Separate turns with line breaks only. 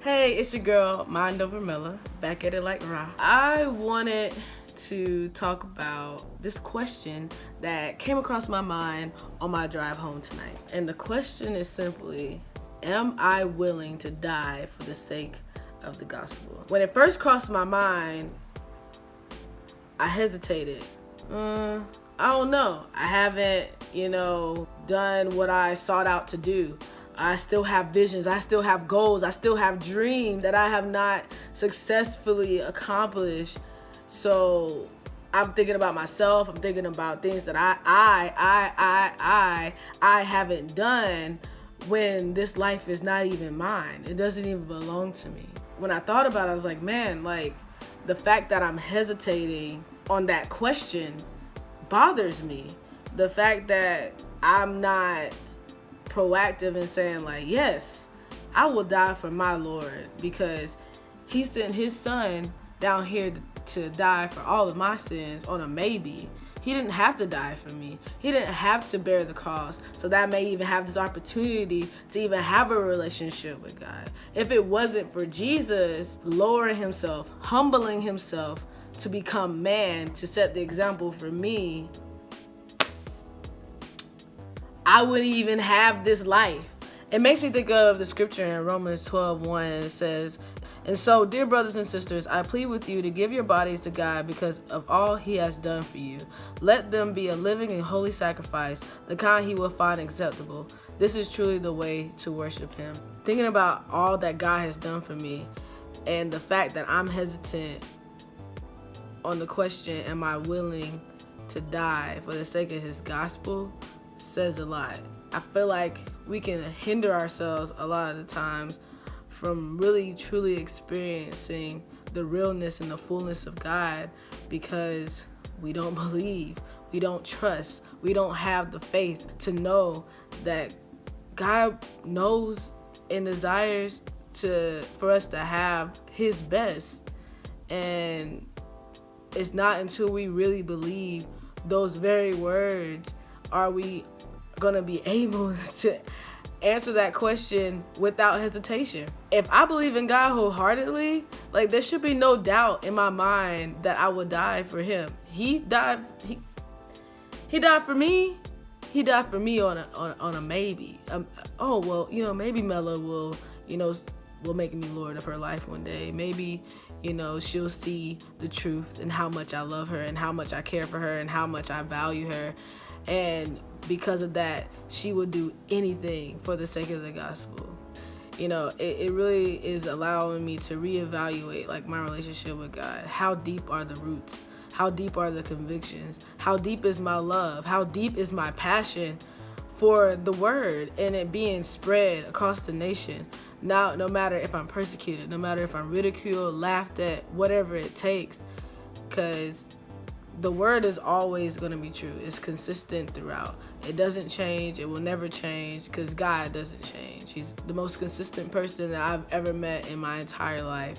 Hey, it's your girl, Mind Over Mella, back at it like raw. I wanted to talk about this question that came across my mind on my drive home tonight. And the question is simply, am I willing to die for the sake of the gospel? When it first crossed my mind, I hesitated. I don't know. I haven't, done what I sought out to do. I still have visions. I still have goals. I still have dreams that I have not successfully accomplished. So I'm thinking about myself. I'm thinking about things that I haven't done when this life is not even mine. It doesn't even belong to me. When I thought about it, I was like, man, the fact that I'm hesitating on that question bothers me. The fact that I'm not proactive in saying yes, I will die for my Lord, because he sent his son down here to die for all of my sins on a maybe. He didn't have to die for me. He didn't have to bear the cross so that I may even have this opportunity to even have a relationship with God. If it wasn't for Jesus lowering himself, humbling himself to become man, to set the example for me, I wouldn't even have this life. It makes me think of the scripture in Romans 12:1, and it says, "And so, dear brothers and sisters, I plead with you to give your bodies to God because of all he has done for you. Let them be a living and holy sacrifice, the kind he will find acceptable. This is truly the way to worship him." Thinking about all that God has done for me, and the fact that I'm hesitant on the question, am I willing to die for the sake of his gospel, says a lot. I feel like we can hinder ourselves a lot of the times from really truly experiencing the realness and the fullness of God because we don't believe, we don't trust, we don't have the faith to know that God knows and desires for us to have his best. And it's not until we really believe those very words are we gonna be able to answer that question without hesitation. If I believe in God wholeheartedly, there should be no doubt in my mind that I would die for him. He died for me. He died for me on a maybe. Maybe Mella will make me Lord of her life one day. Maybe, she'll see the truth and how much I love her and how much I care for her and how much I value her. And because of that, she would do anything for the sake of the gospel. It really is allowing me to reevaluate my relationship with God. How deep are the roots? How deep are the convictions? How deep is my love? How deep is my passion for the word and it being spread across the nation? Now, no matter if I'm persecuted, no matter if I'm ridiculed, laughed at, whatever it takes, because the word is always going to be true. It's consistent throughout. It doesn't change. It will never change because God doesn't change. He's the most consistent person that I've ever met in my entire life.